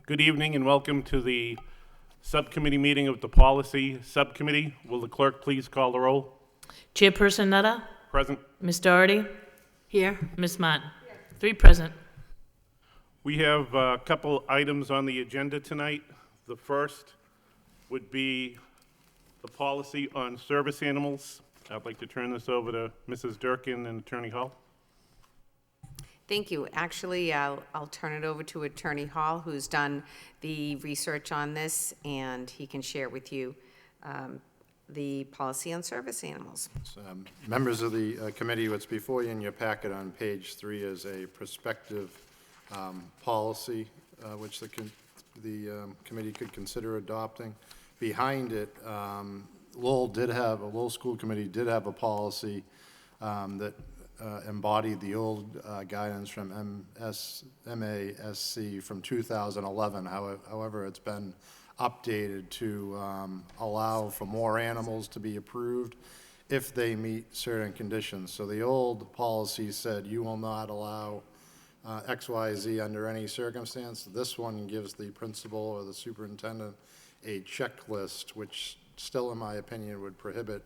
Good evening and welcome to the subcommittee meeting of the Policy Subcommittee. Will the clerk please call the roll? Chairperson Nutter? Present. Ms. Doherty? Here. Ms. Martin? Three present. We have a couple items on the agenda tonight. The first would be the policy on service animals. I'd like to turn this over to Mrs. Durkin and Attorney Hall. Thank you. Actually, I'll turn it over to Attorney Hall, who's done the research on this, and he can share with you the policy on service animals. Members of the committee, what's before you in your packet on page 3 is a prospective policy which the committee could consider adopting. Behind it, Lowell School Committee did have a policy that embodied the old guidance from MASC from 2011. However, it's been updated to allow for more animals to be approved if they meet certain conditions. So the old policy said you will not allow X, Y, Z under any circumstance. This one gives the principal or the superintendent a checklist, which still, in my opinion, would prohibit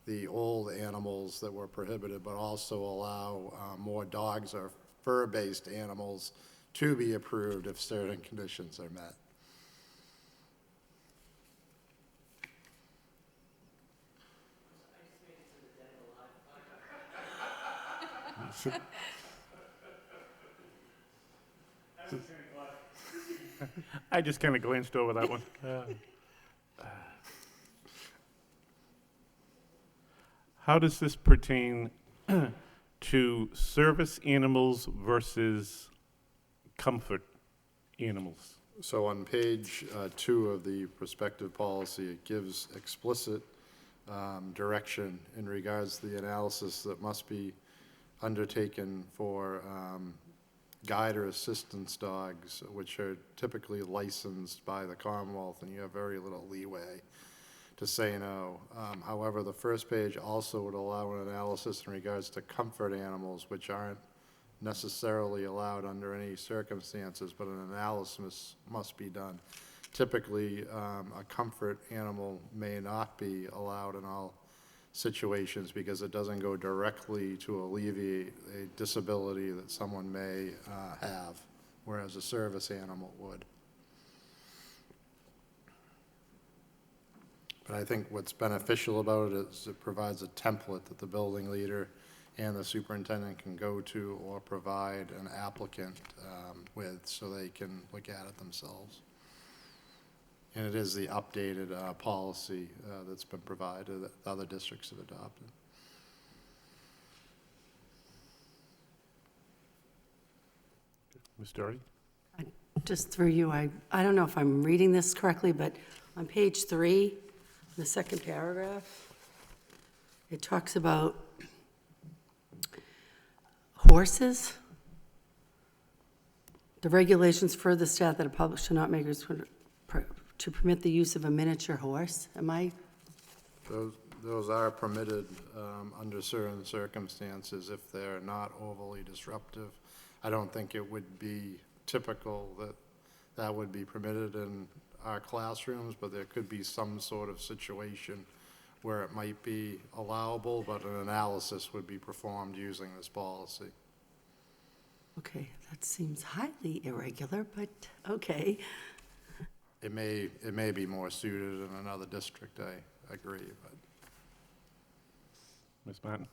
the old animals that were prohibited, but also allow more dogs or fur-based animals to be approved if certain conditions are met. I just kind of glanced over that one. How does this pertain to service animals versus comfort animals? So on page 2 of the prospective policy, it gives explicit direction in regards to the analysis that must be undertaken for guide or assistance dogs, which are typically licensed by the Commonwealth, and you have very little leeway to say no. However, the first page also would allow an analysis in regards to comfort animals, which aren't necessarily allowed under any circumstances, but an analysis must be done. Typically, a comfort animal may not be allowed in all situations because it doesn't go directly to alleviate a disability that someone may have, whereas a service animal would. But I think what's beneficial about it is it provides a template that the building leader and the superintendent can go to or provide an applicant with so they can look at it themselves. And it is the updated policy that's been provided that other districts have adopted. Ms. Doherty? Just through you, I don't know if I'm reading this correctly, but on page 3, the second paragraph, it talks about horses. The regulations further state that a public should not make to permit the use of a miniature horse. Am I? Those are permitted under certain circumstances if they're not overly disruptive. I don't think it would be typical that that would be permitted in our classrooms, but there could be some sort of situation where it might be allowable, but an analysis would be performed using this policy. Okay, that seems highly irregular, but okay. It may be more suited in another district, I agree, but. Ms. Martin?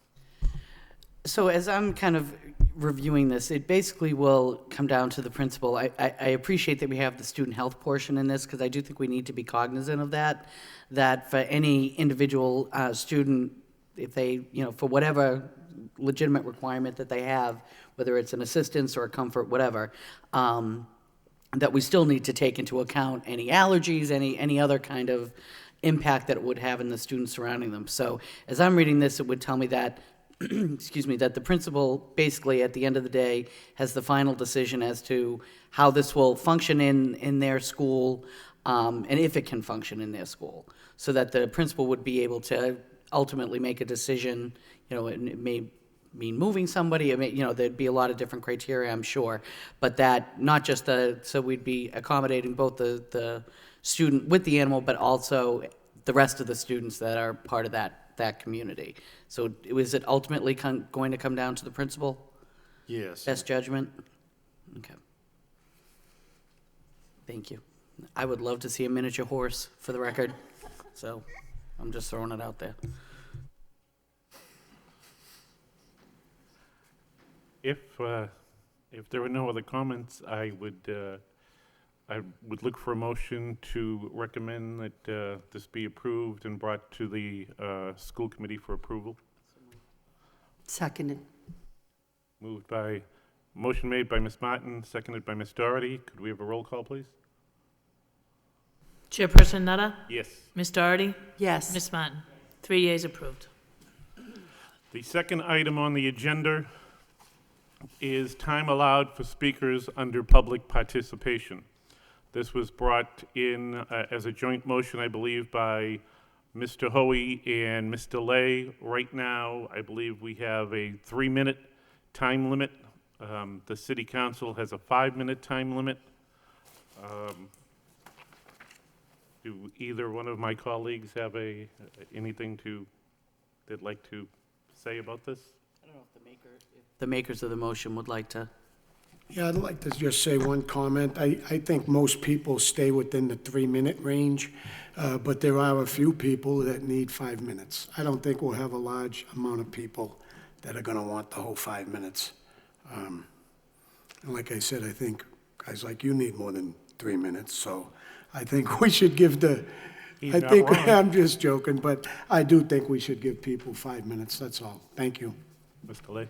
So as I'm kind of reviewing this, it basically will come down to the principal. I appreciate that we have the student health portion in this because I do think we need to be cognizant of that for any individual student, if they, for whatever legitimate requirement that they have, whether it's an assistance or a comfort, whatever, that we still need to take into account any allergies, any other kind of impact that it would have in the students surrounding them. So as I'm reading this, it would tell me that excuse me, that the principal basically at the end of the day has the final decision as to how this will function in their school, and if it can function in their school, so that the principal would be able to ultimately make a decision. It may mean moving somebody, I mean, there'd be a lot of different criteria, I'm sure. But that, not just so we'd be accommodating both the student with the animal, but also the rest of the students that are part of that community. So is it ultimately going to come down to the principal? Yes. Best judgment? Okay. Thank you. I would love to see a miniature horse, for the record, so I'm just throwing it out there. If there were no other comments, I would look for a motion to recommend that this be approved and brought to the school committee for approval. Seconded. Motion made by Ms. Martin, seconded by Ms. Doherty. Could we have a roll call, please? Chairperson Nutter? Yes. Ms. Doherty? Yes. Ms. Martin? 3 yeas approved. The second item on the agenda is time allowed for speakers under public participation. This was brought in as a joint motion, I believe, by Mr. Hoey and Mr. Lay. Right now, I believe we have a 3-minute time limit. The city council has a 5-minute time limit. Do either one of my colleagues have anything they'd like to say about this? I don't know if the makers of the motion would like to. Yeah, I'd like to just say one comment. I think most people stay within the 3-minute range, but there are a few people that need 5 minutes. I don't think we'll have a large amount of people that are going to want the whole 5 minutes. And like I said, I think guys like you need more than 3 minutes, so I think we should give He's not wrong. I'm just joking, but I do think we should give people 5 minutes, that's all. Thank you. Mr. Lay?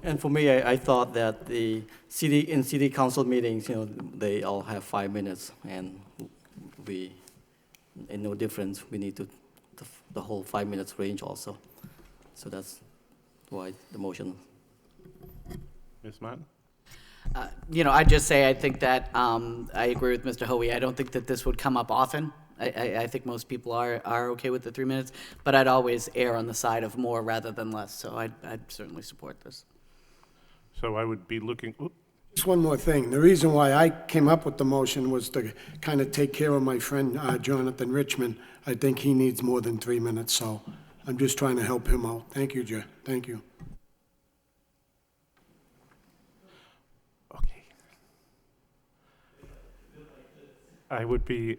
And for me, I thought that in city council meetings, they all have 5 minutes, and in no difference, we need the whole 5 minutes range also. So that's why the motion. Ms. Martin? I'd just say I think that I agree with Mr. Hoey. I don't think that this would come up often. I think most people are okay with the 3 minutes, but I'd always err on the side of more rather than less, so I'd certainly support this. So I would be looking, Just one more thing. The reason why I came up with the motion was to kind of take care of my friend Jonathan Richmond. I think he needs more than 3 minutes, so I'm just trying to help him out. Thank you, Joe. Thank you. okay. I would be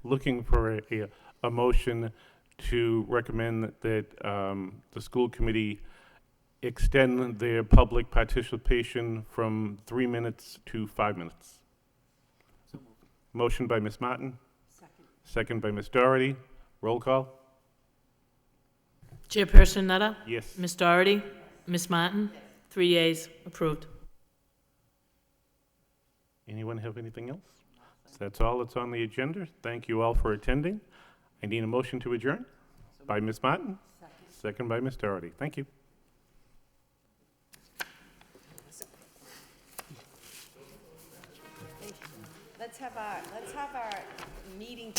looking for a motion to recommend that the school committee extend their public participation from 3 minutes to 5 minutes. Motion by Ms. Martin. Second by Ms. Doherty. Roll call? Chairperson Nutter? Yes. Ms. Doherty? Ms. Martin? 3 yeas approved. Anyone have anything else? That's all that's on the agenda. Thank you all for attending. I need a motion to adjourn by Ms. Martin. Second by Ms. Doherty. Thank you. Let's have our meeting.